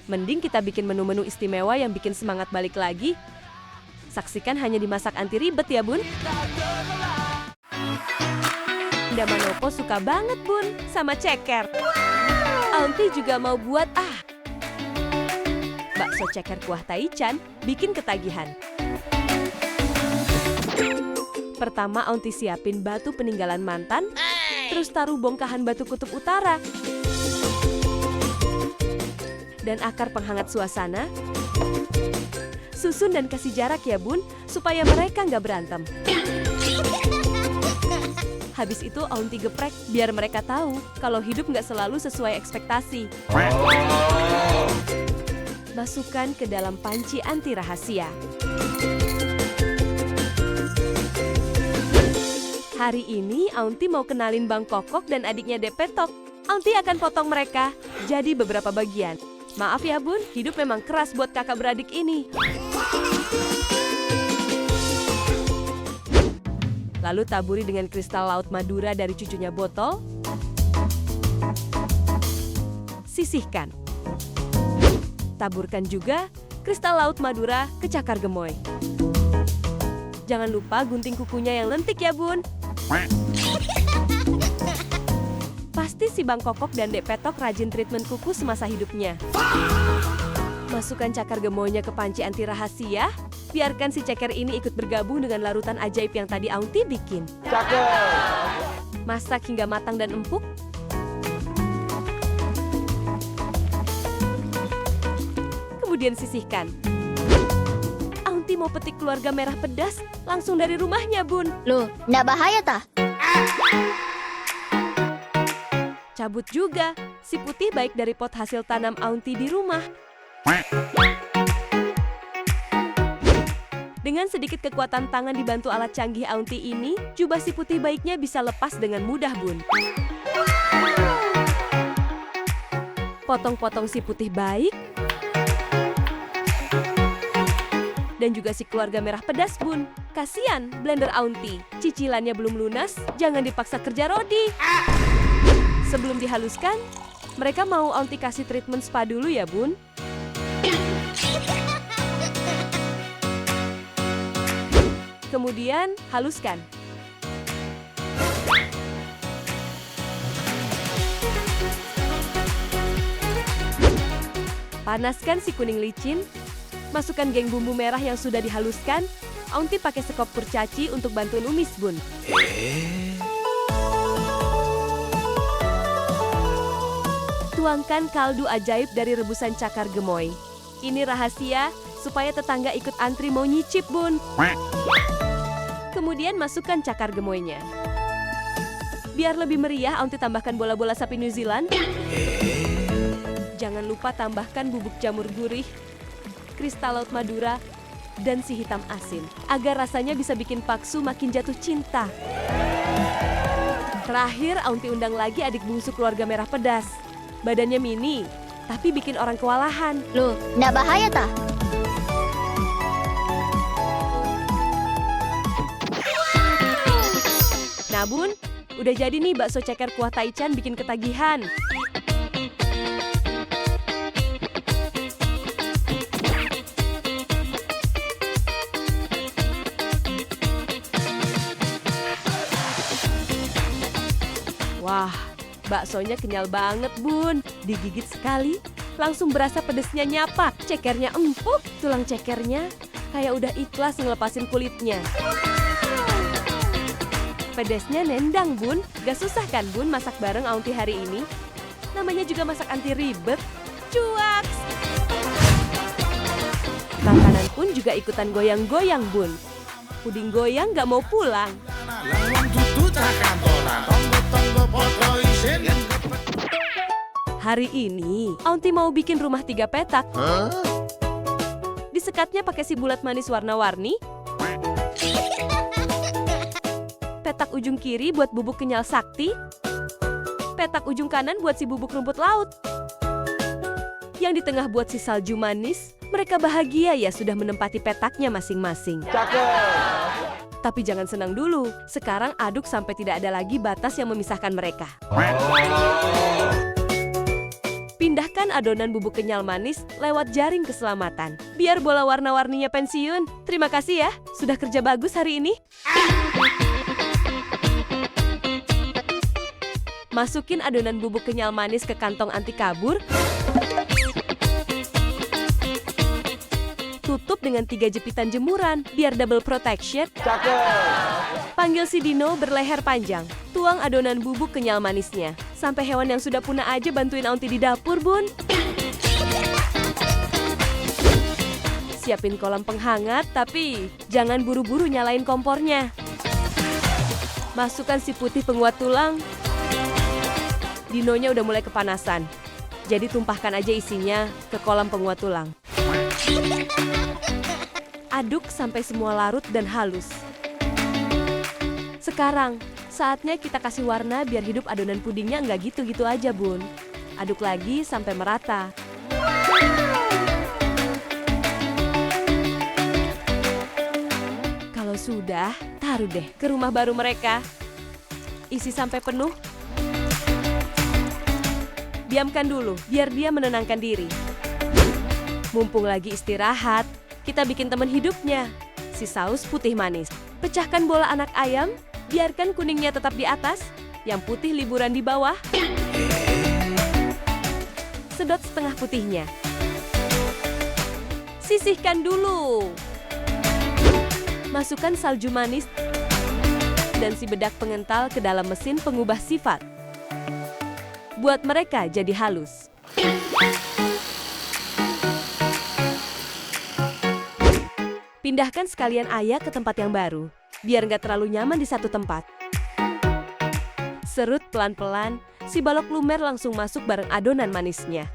Mending kita bikin menu-menu istimewa yang bikin semangat balik lagi. Saksikan hanya di Masak Anti Ribet ya, Bun. Bunda Manopo suka banget, Bun, sama ceker. Aunty juga mau buat bakso ceker kuah taichan bikin ketagihan. Pertama, Aunty siapin batu peninggalan mantan, terus taruh bongkahan batu kutub utara. Dan akar penghangat suasana. Susun dan kasih jarak ya, Bun, supaya mereka nggak berantem. Habis itu Aunty geprek biar mereka tahu kalau hidup nggak selalu sesuai ekspektasi. Masukkan ke dalam panci anti rahasia. Hari ini Aunty mau kenalin Bang Kokok dan adiknya Depetok. Aunty akan potong mereka jadi beberapa bagian. Maaf ya, Bun, hidup memang keras buat kakak beradik ini. Lalu taburi dengan kristal laut Madura dari cucunya botol. Sisihkan. Taburkan juga kristal laut Madura ke cakar gemoy. Jangan lupa gunting kukunya yang lentik ya, Bun. Pasti si Bang Kokok dan Dek Petok rajin treatment kuku semasa hidupnya. Masukkan cakar gemoynya ke panci anti rahasia. Biarkan si ceker ini ikut bergabung dengan larutan ajaib yang tadi Aunty bikin. Cakep. Masak hingga matang dan empuk. Kemudian sisihkan. Aunty mau petik keluarga merah pedas langsung dari rumahnya, Bun. Loh, nggak bahaya tah? Cabut juga. Si putih baik dari pot hasil tanam Aunty di rumah. Dengan sedikit kekuatan tangan dibantu alat canggih Aunty ini, jubah si putih baiknya bisa lepas dengan mudah, Bun. Potong-potong si putih baik. Dan juga si keluarga merah pedas, Bun. Kasian blender Aunty. Cicilannya belum lunas, jangan dipaksa kerja Rodi. Sebelum dihaluskan, mereka mau Aunty kasih treatment spa dulu ya, Bun. Kemudian haluskan. Panaskan si kuning licin. Masukkan geng bumbu merah yang sudah dihaluskan. Aunty pakai sekop kurcaci untuk bantuin umis, Bun. Tuangkan kaldu ajaib dari rebusan cakar gemoy. Ini rahasia supaya tetangga ikut antri mau nyicip, Bun. Kemudian masukkan cakar gemoynya. Biar lebih meriah, Aunty tambahkan bola-bola sapi New Zealand. Jangan lupa tambahkan bubuk jamur gurih, kristal laut Madura, dan si hitam asin. Agar rasanya bisa bikin paksu makin jatuh cinta. Terakhir, Aunty undang lagi adik bungsu keluarga merah pedas. Badannya mini, tapi bikin orang kewalahan. Loh, nggak bahaya tah? Nah, Bun, udah jadi nih bakso ceker kuah taichan bikin ketagihan. Wah, baksonya kenyal banget, Bun. Digigit sekali, langsung berasa pedesnya nyapa. Cekernya empuk, tulang cekernya kayak udah ikhlas ngelepasin kulitnya. Pedesnya nendang, Bun. Gak susah kan, Bun, masak bareng Aunty hari ini? Namanya juga masak anti ribet. Cuaks! Makanan pun juga ikutan goyang-goyang, Bun. Puding goyang gak mau pulang. Hari ini, Aunty mau bikin rumah 3 petak. Disekatnya pakai si bulat manis warna-warni. Petak ujung kiri buat bubuk kenyal sakti. Petak ujung kanan buat si bubuk rumput laut. Yang di tengah buat si salju manis. Mereka bahagia ya sudah menempati petaknya masing-masing. Cakep. Tapi jangan senang dulu. Sekarang aduk sampai tidak ada lagi batas yang memisahkan mereka. Pindahkan adonan bubuk kenyal manis lewat jaring keselamatan. Biar bola warna-warninya pensiun. Terima kasih ya, sudah kerja bagus hari ini. Masukin adonan bubuk kenyal manis ke kantong anti kabur. Tutup dengan 3 jepitan jemuran, biar double protection. Cakep. Panggil si Dino berleher panjang. Tuang adonan bubuk kenyal manisnya. Sampai hewan yang sudah punah aja bantuin Aunty di dapur, Bun. Siapin kolam penghangat, tapi jangan buru-buru nyalain kompornya. Masukkan si putih penguat tulang. Dinonya udah mulai kepanasan. Jadi tumpahkan aja isinya ke kolam penguat tulang. Aduk sampai semua larut dan halus. Sekarang, saatnya kita kasih warna biar hidup adonan pudingnya nggak gitu-gitu aja, Bun. Aduk lagi sampai merata. Kalau sudah, taruh deh ke rumah baru mereka. Isi sampai penuh. Diamkan dulu, biar dia menenangkan diri. Mumpung lagi istirahat, kita bikin teman hidupnya, si saus putih manis. Pecahkan bola anak ayam, biarkan kuningnya tetap di atas, yang putih liburan di bawah. Sedot setengah putihnya. Sisihkan dulu. Masukkan salju manis dan si bedak pengental ke dalam mesin pengubah sifat. Buat mereka jadi halus. Pindahkan sekalian ayah ke tempat yang baru, biar nggak terlalu nyaman di satu tempat. Serut pelan-pelan, si balok lumer langsung masuk bareng adonan manisnya.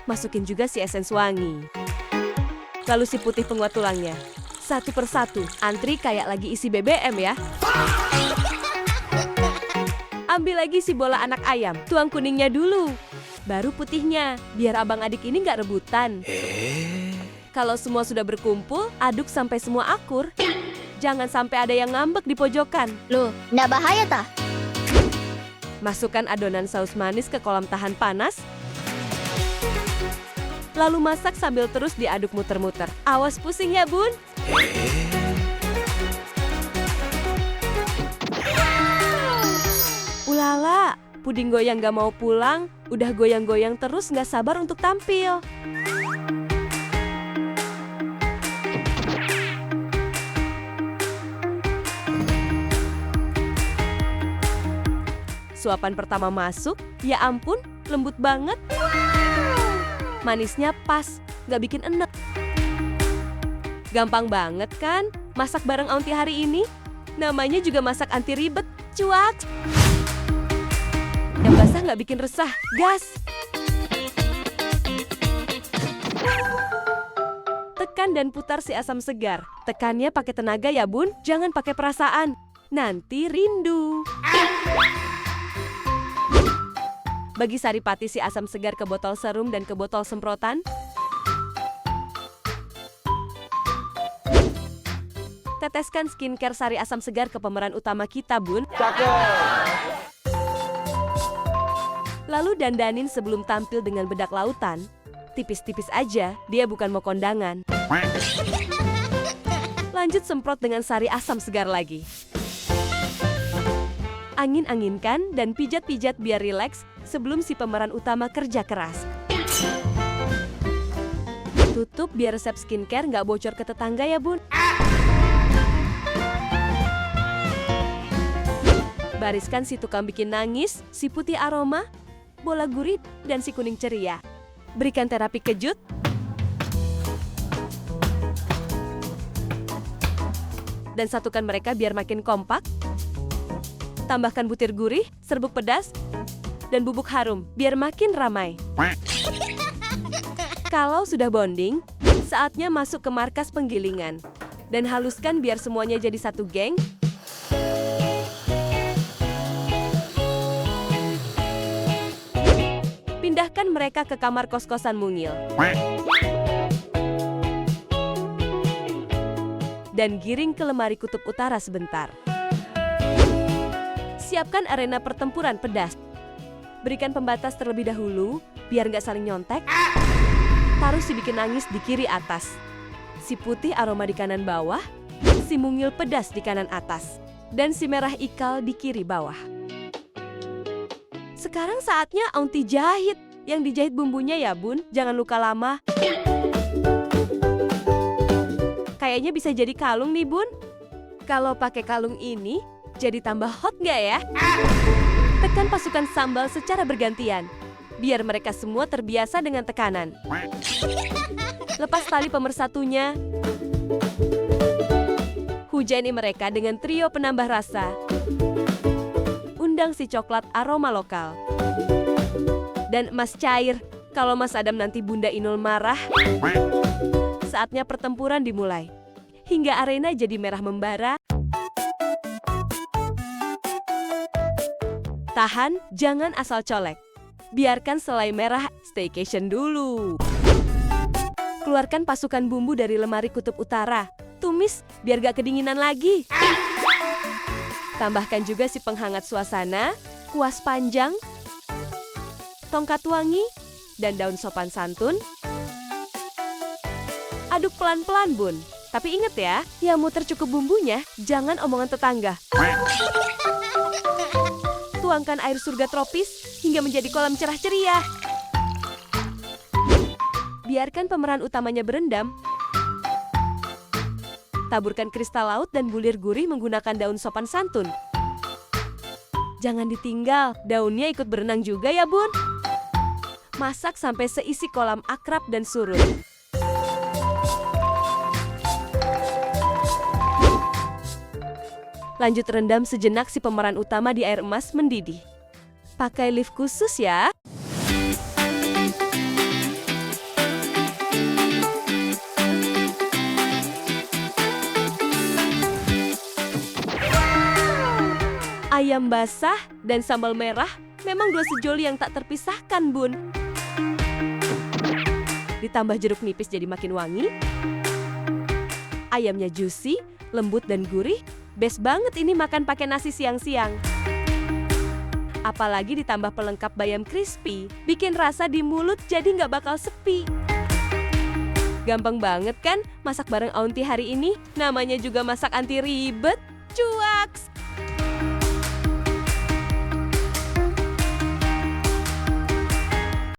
Masukin juga si esens wangi. Lalu si putih penguat tulangnya. Satu persatu, antri kayak lagi isi BBM ya. Ambil lagi si bola anak ayam, tuang kuningnya dulu. Baru putihnya, biar abang adik ini nggak rebutan. Kalau semua sudah berkumpul, aduk sampai semua akur. Jangan sampai ada yang ngambek di pojokan. Loh, nggak bahaya tah? Masukkan adonan saus manis ke kolam tahan panas. Lalu masak sambil terus diaduk muter-muter. Awas pusing ya, Bun. Ulala, puding goyang gak mau pulang, udah goyang-goyang terus gak sabar untuk tampil. Suapan pertama masuk, ya ampun, lembut banget. Manisnya pas, gak bikin enek. Gampang banget kan, masak bareng Aunty hari ini? Namanya juga masak anti ribet, cuak. Yang basah nggak bikin resah, gas. Tekan dan putar si asam segar. Tekannya pakai tenaga ya, Bun, jangan pakai perasaan. Nanti rindu. Bagi saripati si asam segar ke botol serum dan ke botol semprotan. Teteskan skincare sari asam segar ke pemeran utama kita, Bun. Cakep. Lalu dandanin sebelum tampil dengan bedak lautan. Tipis-tipis aja, dia bukan mau kondangan. Lanjut semprot dengan sari asam segar lagi. Angin-anginkan dan pijat-pijat biar rileks sebelum si pemeran utama kerja keras. Tutup biar resep skincare nggak bocor ke tetangga ya, Bun. Bariskan si tukang bikin nangis, si putih aroma, bola gurih, dan si kuning ceria. Berikan terapi kejut. Dan satukan mereka biar makin kompak. Tambahkan butir gurih, serbuk pedas, dan bubuk harum biar makin ramai. Kalau sudah bonding, saatnya masuk ke markas penggilingan. Dan haluskan biar semuanya jadi satu geng. Pindahkan mereka ke kamar kos-kosan mungil. Dan giring ke lemari kutub utara sebentar. Siapkan arena pertempuran pedas. Berikan pembatas terlebih dahulu, biar nggak saling nyontek. Taruh si bikin nangis di kiri atas. Si putih aroma di kanan bawah. Si mungil pedas di kanan atas. Dan si merah ikal di kiri bawah. Sekarang saatnya Aunty jahit. Yang dijahit bumbunya ya bun, jangan luka lama. Kayaknya bisa jadi kalung nih bun. Kalau pakai kalung ini, jadi tambah hot nggak ya? Tekan pasukan sambal secara bergantian. Biar mereka semua terbiasa dengan tekanan. Lepas tali pemersatunya. Hujani mereka dengan trio penambah rasa. Undang si coklat aroma lokal. Dan emas cair. Kalau Mas Adam nanti Bunda Inul marah, saatnya pertempuran dimulai. Hingga arena jadi merah membara. Tahan, jangan asal colek. Biarkan selai merah staycation dulu. Keluarkan pasukan bumbu dari lemari kutub utara. Tumis biar gak kedinginan lagi. Tambahkan juga si penghangat suasana, kuas panjang, tongkat wangi, dan daun sopan santun. Aduk pelan-pelan bun. Tapi inget ya, yang muter cukup bumbunya, jangan omongan tetangga. Tuangkan air surga tropis hingga menjadi kolam cerah ceria. Biarkan pemeran utamanya berendam. Taburkan kristal laut dan bulir gurih menggunakan daun sopan santun. Jangan ditinggal, daunnya ikut berenang juga ya bun. Masak sampai seisi kolam akrab dan surut. Lanjut rendam sejenak si pemeran utama di air emas mendidih. Pakai lift khusus ya. Ayam basah dan sambal merah memang dua sejoli yang tak terpisahkan bun. Ditambah jeruk nipis jadi makin wangi. Ayamnya juicy, lembut dan gurih. Best banget ini makan pakai nasi siang-siang. Apalagi ditambah pelengkap bayam crispy, bikin rasa di mulut jadi nggak bakal sepi. Gampang banget kan masak bareng Aunty hari ini? Namanya juga masak anti ribet. Cuaks!